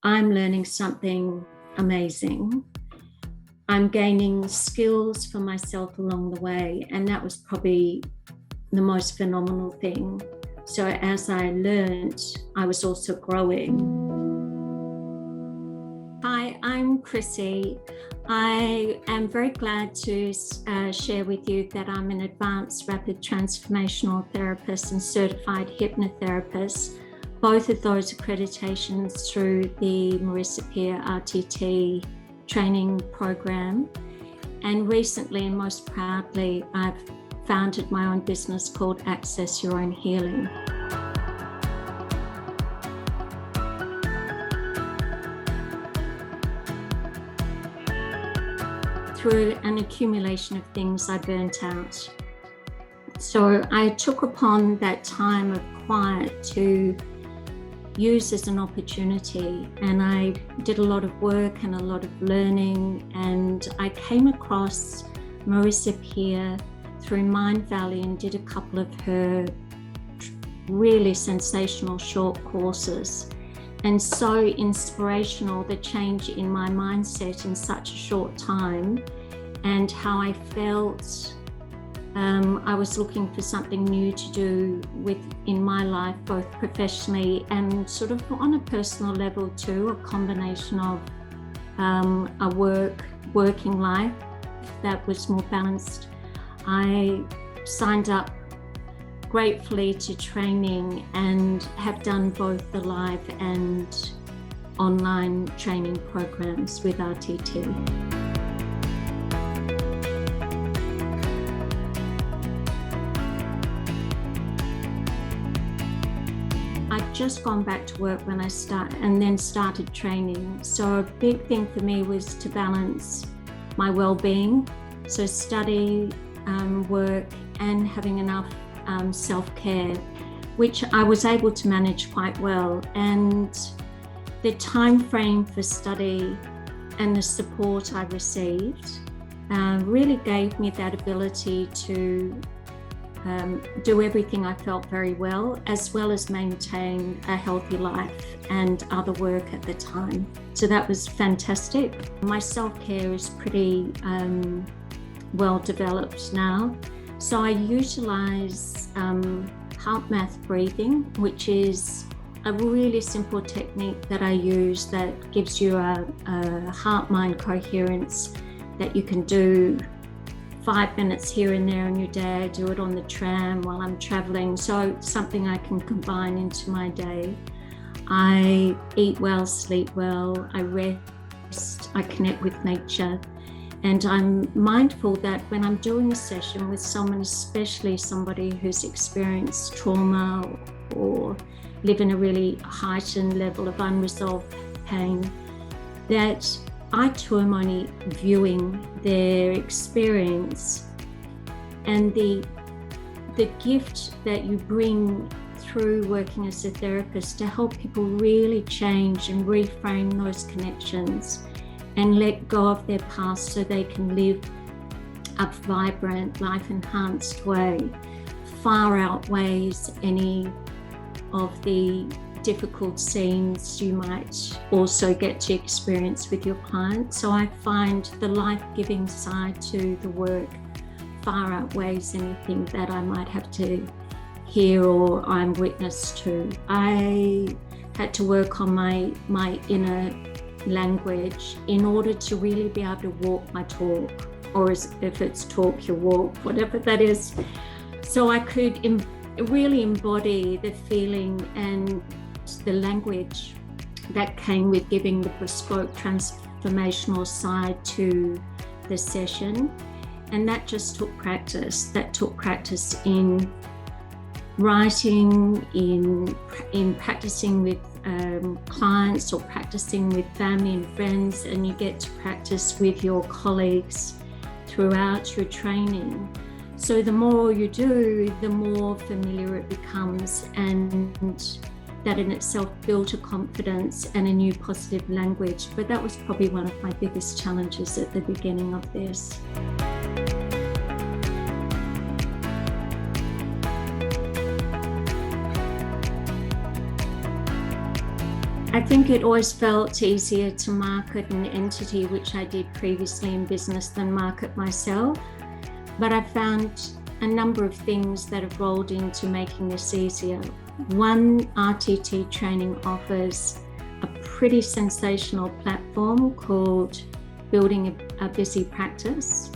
I'm learning something amazing. I'm gaining skills for myself along the way, and that was probably the most phenomenal thing. So as I learned, I was also growing. Hi, I'm Chrissie. I am very glad to share with you that I'm an advanced rapid transformational therapist and certified hypnotherapist. Both of those accreditations through the Marisa Peer RTT training program. And recently, and most proudly, I've founded my own business called Access Your Own Healing. Through an accumulation of things, I burnt out. So I took upon that time of quiet to use as an opportunity, and I did a lot of work and a lot of learning, and I came across Marisa Peer through Mind Valley and did a couple of her really sensational short courses, and so inspirational, the change in my mindset in such a short time and how I felt. I was looking for something new to do in my life, both professionally and sort of on a personal level too, a combination of a working life that was more balanced. I signed up gratefully to training and have done both the live and online training programs with RTT. I'd just gone back to work when I started training. So a big thing for me was to balance my well-being, so study, work, and having enough self-care, which I was able to manage quite well. And the time frame for study and the support I received really gave me that ability to do everything I felt very well as maintain a healthy life and other work at the time. So that was fantastic. My self-care is pretty well developed now. So I utilize heart math breathing, which is a really simple technique that I use that gives you a heart-mind coherence that you can do 5 minutes here and there in your day. I do it on the tram while I'm traveling, so something I can combine into my day. I eat well, sleep well, I rest, I connect with nature, and I'm mindful that when I'm doing a session with someone, especially somebody who's experienced trauma or live in a really heightened level of unresolved pain, that I too am only viewing their experience, and the gift that you bring through working as a therapist to help people really change and reframe those connections and let go of their past so they can live a vibrant, life-enhanced way far outweighs any of the difficult scenes you might also get to experience with your clients. So I find the life-giving side to the work far outweighs anything that I might have to hear or I'm witness to. I had to work on my inner language in order to really be able to walk my talk, or if it's talk your walk, whatever that is. So I could really embody the feeling and the language that came with giving the bespoke transformational side to the session. And that just took practice. That took practice in writing, in practicing with clients or practicing with family and friends, and you get to practice with your colleagues throughout your training. So the more you do, the more familiar it becomes, and that in itself built a confidence and a new positive language. But that was probably one of my biggest challenges at the beginning of this. I think it always felt easier to market an entity, which I did previously in business, than market myself. But I found a number of things that have rolled into making this easier. One, RTT training offers a pretty sensational platform called Building a Busy Practice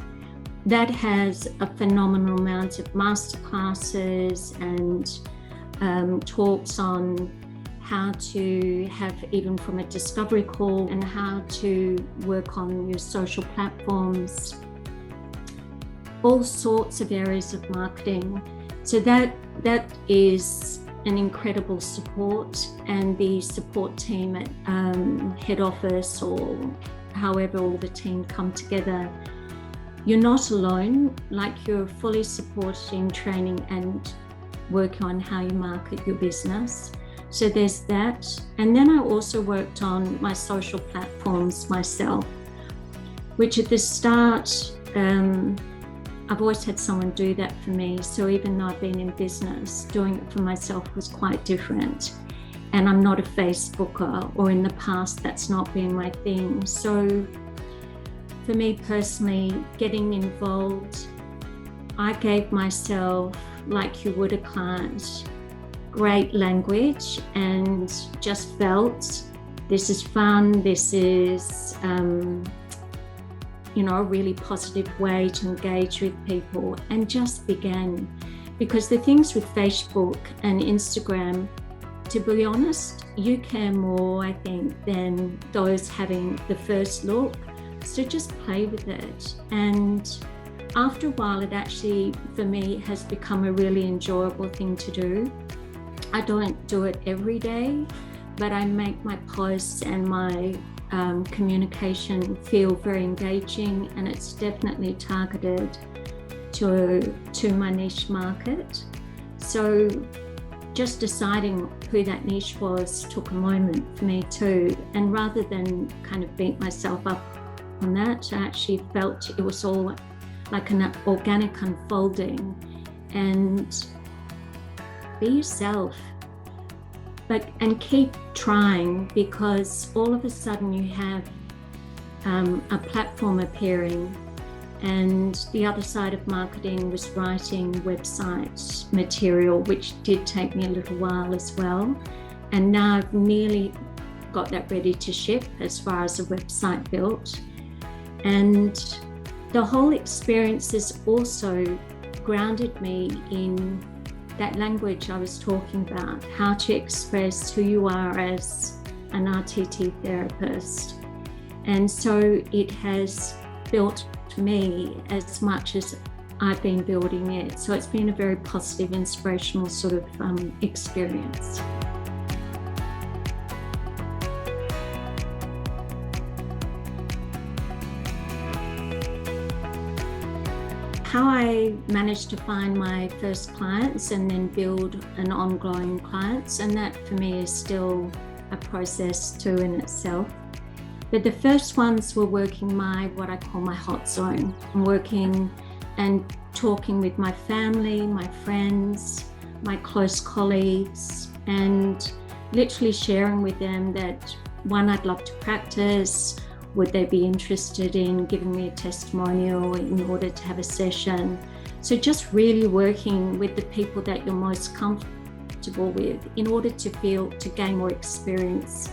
that has a phenomenal amount of masterclasses and talks on how to have, even from a discovery call, and how to work on your social platforms, all sorts of areas of marketing. So that is an incredible support, and the support team at head office, or however all the team come together, you're not alone. Like, you're fully supported in training and working on how you market your business. So there's that. And then I also worked on my social platforms myself, which at the start, I've always had someone do that for me. So even though I've been in business, doing it for myself was quite different. And I'm not a Facebooker, or in the past, that's not been my thing. So for me personally, getting involved, I gave myself, like you would a client, great language, and just felt this is fun, this is a really positive way to engage with people, and just began. Because the things with Facebook and Instagram, to be honest, you care more, I think, than those having the first look. So just play with it. And after a while, it actually, for me, has become a really enjoyable thing to do. I don't do it every day, but I make my posts and my communication feel very engaging, and it's definitely targeted to my niche market. So just deciding who that niche was took a moment for me too. And rather than kind of beat myself up on that, I actually felt it was all like an organic unfolding. And be yourself, and keep trying, because all of a sudden you have a platform appearing. And the other side of marketing was writing website material, which did take me a little while as well. And now I've nearly got that ready to ship as far as a website built. And the whole experience has also grounded me in that language I was talking about, how to express who you are as an RTT therapist. And so it has built me as much as I've been building it. So it's been a very positive, inspirational sort of experience. How I managed to find my first clients and then build an ongoing clients, and that for me is still a process too in itself. But the first ones were working what I call my hot zone. I'm working and talking with my family, my friends, my close colleagues, and literally sharing with them that, one, I'd love to practice. Would they be interested in giving me a testimonial in order to have a session? So just really working with the people that you're most comfortable with in order to gain more experience.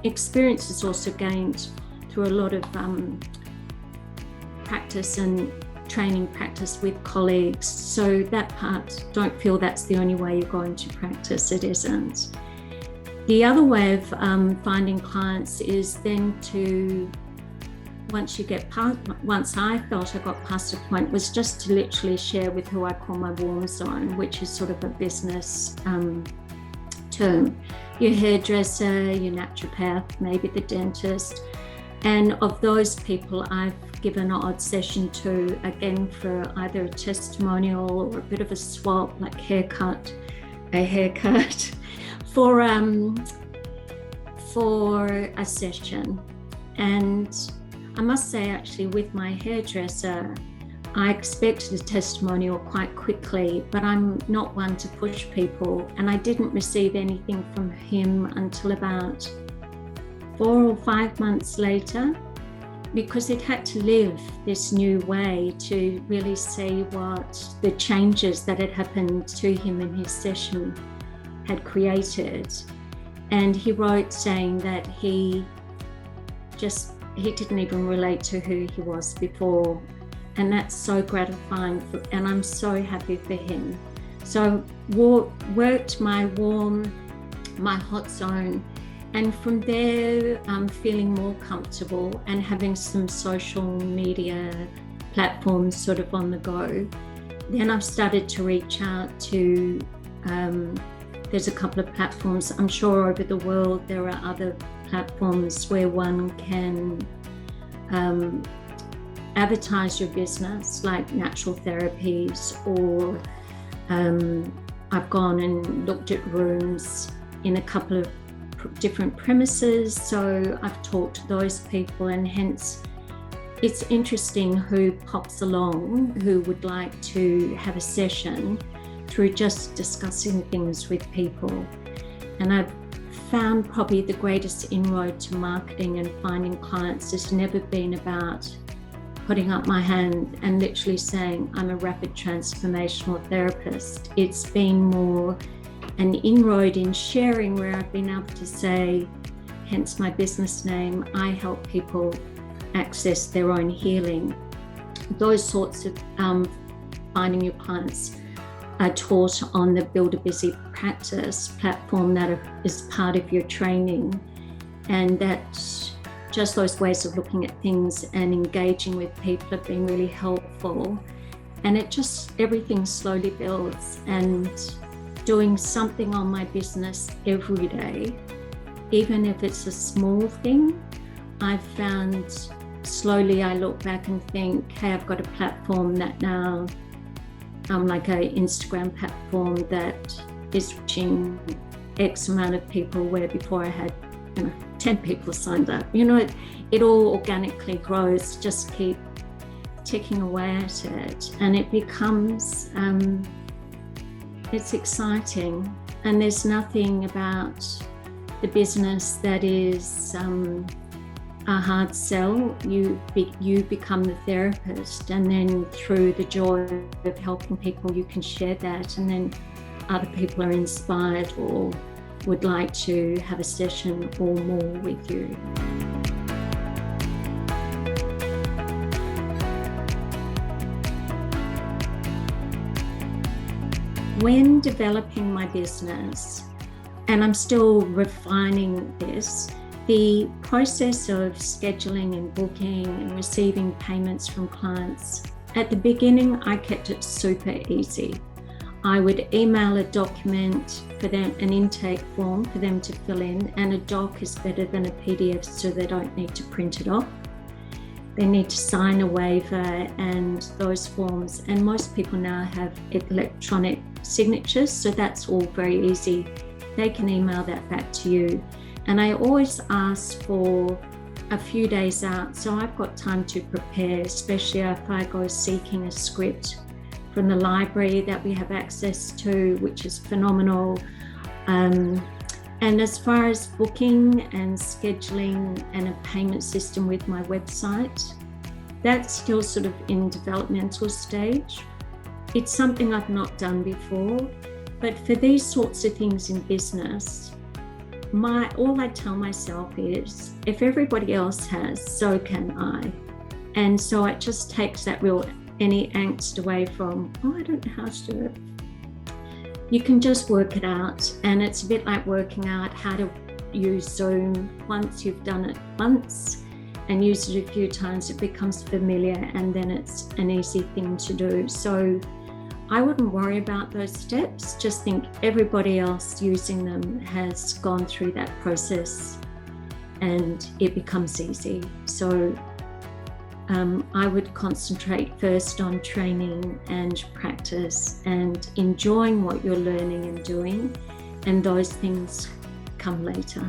Experience is also gained through a lot of practice and training practice with colleagues. So that part, don't feel that's the only way you're going to practice. It isn't. The other way of finding clients is then to, once I felt I got past a point, was just to literally share with who I call my warm zone, which is sort of a business term. Your hairdresser, your naturopath, maybe the dentist. And of those people, I've given an odd session to, again, for either a testimonial or a bit of a swap, like a haircut, for a session. And I must say, actually, with my hairdresser, I expected a testimonial quite quickly, but I'm not one to push people. And I didn't receive anything from him until about 4 or 5 months later, because it had to live this new way to really see what the changes that had happened to him in his session had created. And he wrote saying that he didn't even relate to who he was before. And that's so gratifying, and I'm so happy for him. So worked my warm, my hot zone, and from there I'm feeling more comfortable and having some social media platforms sort of on the go. Then I've started to reach out to, there's a couple of platforms, I'm sure over the world there are other platforms where one can advertise your business, like natural therapies, or I've gone and looked at rooms in a couple of different premises, so I've talked to those people, and hence it's interesting who pops along who would like to have a session through just discussing things with people. And I've found probably the greatest inroad to marketing and finding clients has never been about putting up my hand and literally saying, I'm a rapid transformational therapist. It's been more an inroad in sharing, where I've been able to say, hence my business name, I help people access their own healing. Those sorts of finding your clients are taught on the Build a Busy Practice platform that is part of your training. And that's just those ways of looking at things and engaging with people have been really helpful. And everything slowly builds, and doing something on my business every day, even if it's a small thing, I've found slowly I look back and think, hey, I've got a platform that now, like an Instagram platform that is reaching X amount of people, where before I had 10 people signed up. It all organically grows, just keep ticking away at it, and it becomes, it's exciting. And there's nothing about the business that is a hard sell. You become the therapist, and then through the joy of helping people, you can share that, and then other people are inspired or would like to have a session or more with you. When developing my business, and I'm still refining this, the process of scheduling and booking and receiving payments from clients, at the beginning, I kept it super easy. I would email a document for them, an intake form for them to fill in, and a doc is better than a PDF, so they don't need to print it off. They need to sign a waiver and those forms, and most people now have electronic signatures, so that's all very easy. They can email that back to you. And I always ask for a few days out, so I've got time to prepare, especially if I go seeking a script from the library that we have access to, which is phenomenal. And as far as booking and scheduling and a payment system with my website, that's still sort of in developmental stage. It's something I've not done before, but for these sorts of things in business, all I tell myself is, if everybody else has, so can I. And so it just takes that any angst away from, I don't know how to do it. You can just work it out, and it's a bit like working out how to use Zoom. Once you've done it once and used it a few times, it becomes familiar, and then it's an easy thing to do. So I wouldn't worry about those steps, just think everybody else using them has gone through that process and it becomes easy. So I would concentrate first on training and practice and enjoying what you're learning and doing, and those things come later.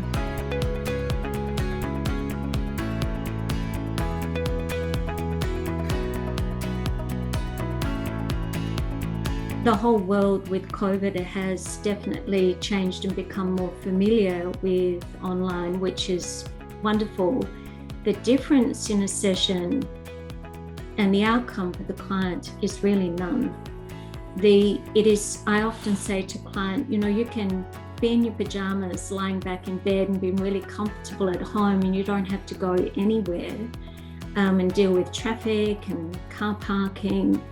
the whole world with COVID has definitely changed and become more familiar with online, which is wonderful. The difference in a session and the outcome for the client is really none. I often say to client, you can be in your pajamas lying back in bed and be really comfortable at home, and you don't have to go anywhere and deal with traffic and car parking,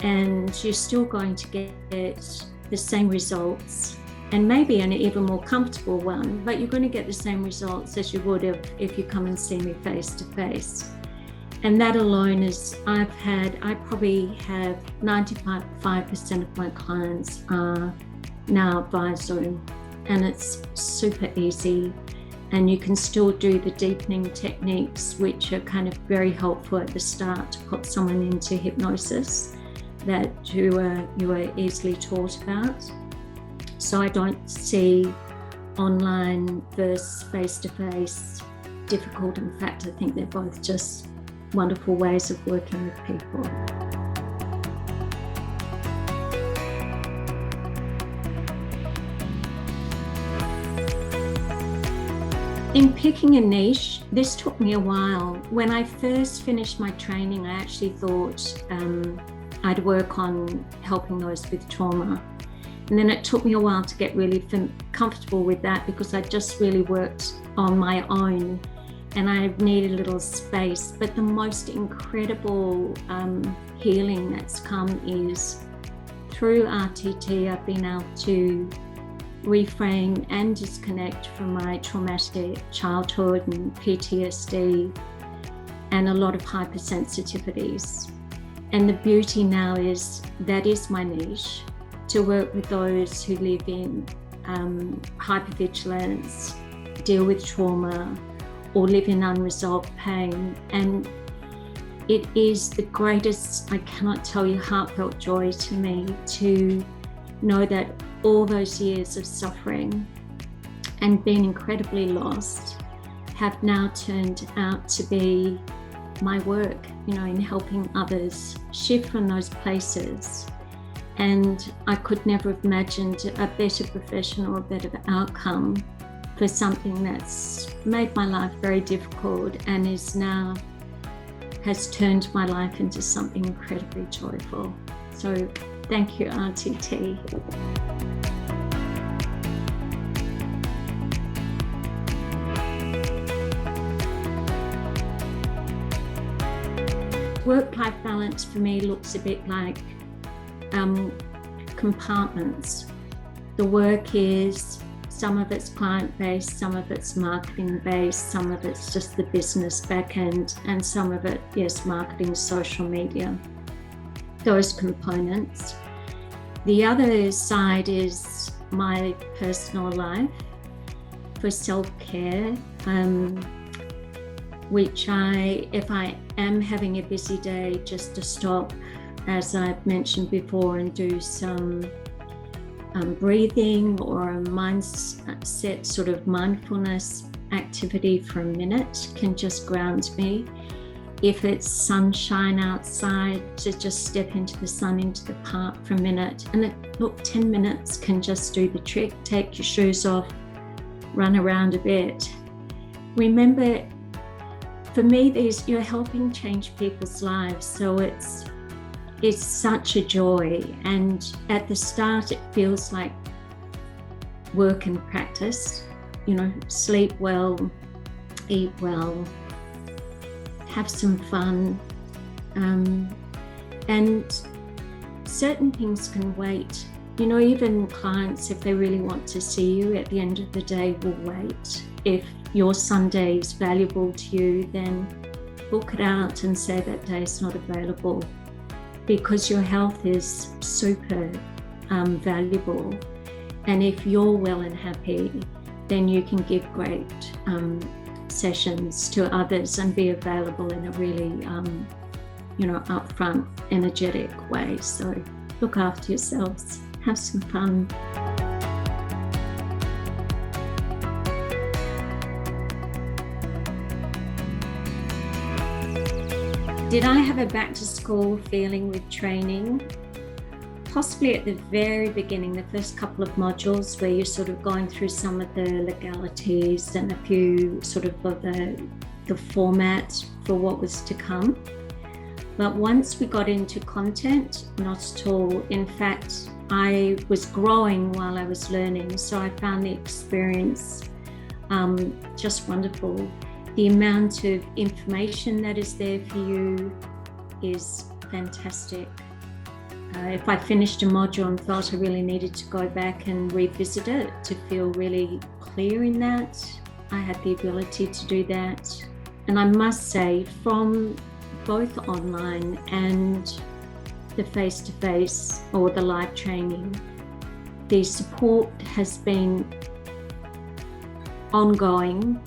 and you're still going to get the same results, and maybe an even more comfortable one, but you're going to get the same results as you would if you come and see me face to face. And that alone is, I probably have 95% of my clients are now via Zoom, and it's super easy. And you can still do the deepening techniques, which are kind of very helpful at the start to put someone into hypnosis that you are easily taught about. So I don't see online versus face-to-face difficult. In fact, I think they're both just wonderful ways of working with people. In picking a niche, this took me a while. When I first finished my training, I actually thought I'd work on helping those with trauma. And then it took me a while to get really comfortable with that, because I just really worked on my own and I needed a little space. But the most incredible healing that's come is through RTT. I've been able to reframe and disconnect from my traumatic childhood and PTSD and a lot of hypersensitivities. And the beauty now is that is my niche, to work with those who live in hypervigilance, deal with trauma, or live in unresolved pain. And it is the greatest, I cannot tell you, heartfelt joy to me to know that all those years of suffering and being incredibly lost have now turned out to be my work, in helping others shift from those places. And I could never have imagined a better profession or a better outcome for something that's made my life very difficult and has turned my life into something incredibly joyful. So thank you, RTT. Work-life balance for me looks a bit like compartments. The work is, some of it's client-based, some of it's marketing-based, some of it's just the business back end, and some of it, yes, marketing, social media, those components. The other side is my personal life for self-care, which if I am having a busy day, just to stop, as I've mentioned before, and do some breathing or a mindset sort of mindfulness activity for a minute can just ground me. If it's sunshine outside, to just step into the sun, into the park for a minute. And 10 minutes can just do the trick. Take your shoes off, run around a bit. Remember, for me, you're helping change people's lives. So it's such a joy. And at the start, it feels like work and practice, sleep well, eat well, have some fun. And certain things can wait. Even clients, if they really want to see you at the end of the day, will wait. If your Sunday is valuable to you, then book it out and say that day is not available, because your health is super valuable. And if you're well and happy, then you can give great sessions to others and be available in a really, upfront, energetic way. So look after yourselves, have some fun. Did I have a back to school feeling with training? possibly at the very beginning, the first couple of modules where you're sort of going through some of the legalities and a few sort of the format for what was to come. But once we got into content, not at all. In fact, I was growing while I was learning, so I found the experience just wonderful. The amount of information that is there for you is fantastic. If I finished a module and felt I really needed to go back and revisit it to feel really clear in that, I had the ability to do that. And I must say, from both online and the face-to-face or the live training, the support has been ongoing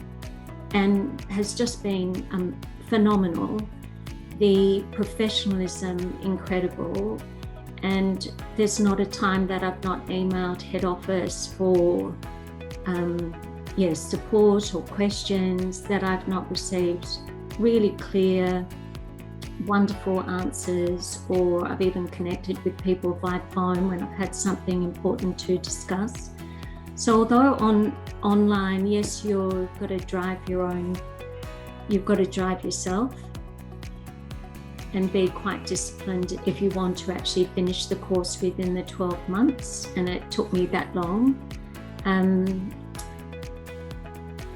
and has just been phenomenal. The professionalism, incredible. And there's not a time that I've not emailed head office for support or questions that I've not received really clear, wonderful answers, or I've even connected with people via phone when I've had something important to discuss. So although online, yes, you've got to drive yourself and be quite disciplined if you want to actually finish the course within the 12 months, and it took me that long.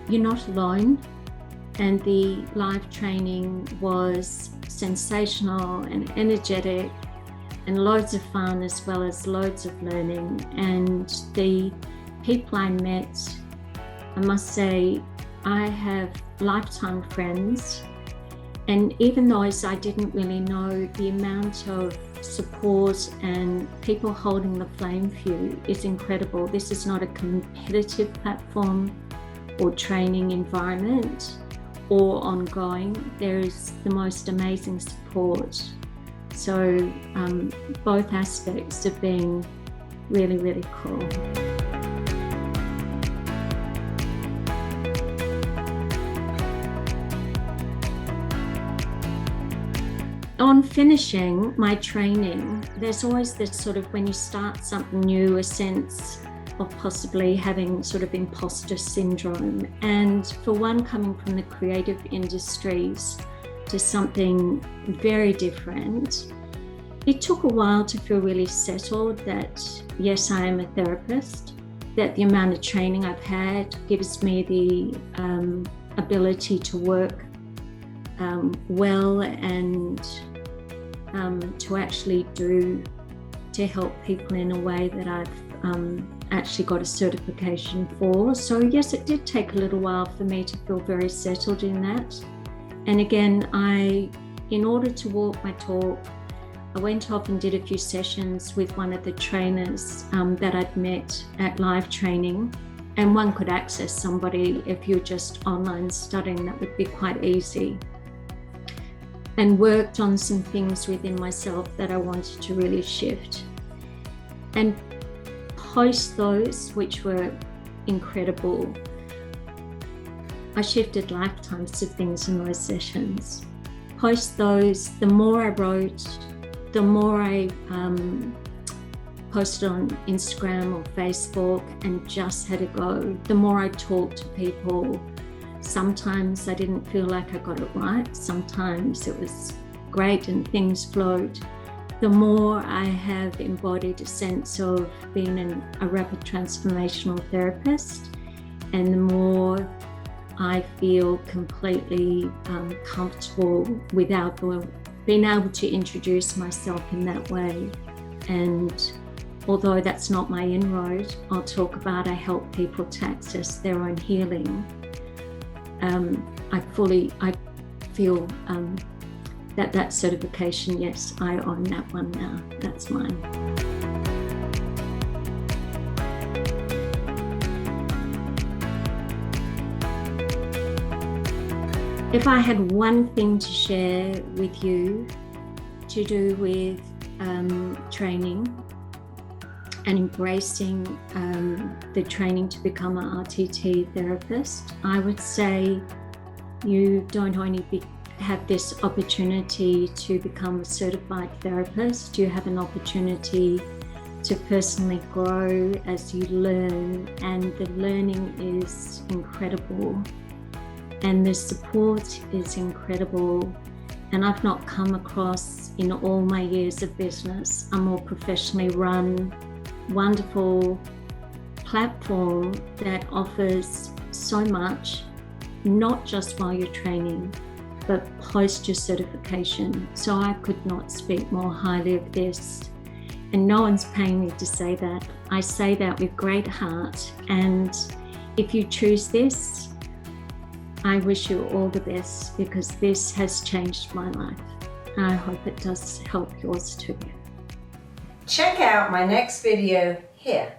You're not alone, and the live training was sensational and energetic and loads of fun, as well as loads of learning. And the people I met, I must say, I have lifetime friends. And even those I didn't really know, the amount of support and people holding the flame for you is incredible. This is not a competitive platform or training environment or ongoing. There is the most amazing support. So both aspects have been really, really cool. On finishing my training, there's always this sort of, when you start something new, a sense of possibly having sort of imposter syndrome. And for one coming from the creative industries to something very different, it took a while to feel really settled that, yes, I am a therapist, that the amount of training I've had gives me the ability to work well and to actually to help people in a way that I've actually got a certification for. So yes, it did take a little while for me to feel very settled in that. And again, in order to walk my talk, I went off and did a few sessions with one of the trainers that I'd met at live training. And one could access somebody if you're just online studying, that would be quite easy. And worked on some things within myself that I wanted to really shift. And post those, which were incredible, I shifted lifetimes of things in those sessions. Post those, the more I wrote, the more I posted on Instagram or Facebook and just had a go, the more I talked to people. Sometimes I didn't feel like I got it right. Sometimes it was great and things flowed. The more I have embodied a sense of being a rapid transformational therapist, and the more I feel completely comfortable without being able to introduce myself in that way. And although that's not my inroad, I'll talk about I help people to access their own healing. I feel that certification, yes, I own that one now. That's mine. If I had one thing to share with you to do with training and embracing the training to become an RTT therapist, I would say you don't only have this opportunity to become a certified therapist, you have an opportunity to personally grow as you learn, and the learning is incredible and the support is incredible. And I've not come across in all my years of business a more professionally run, wonderful platform that offers so much, not just while you're training, but post your certification. So I could not speak more highly of this. And no one's paying me to say that. I say that with great heart. And if you choose this, I wish you all the best, because this has changed my life. And I hope it does help yours too. Check out my next video here.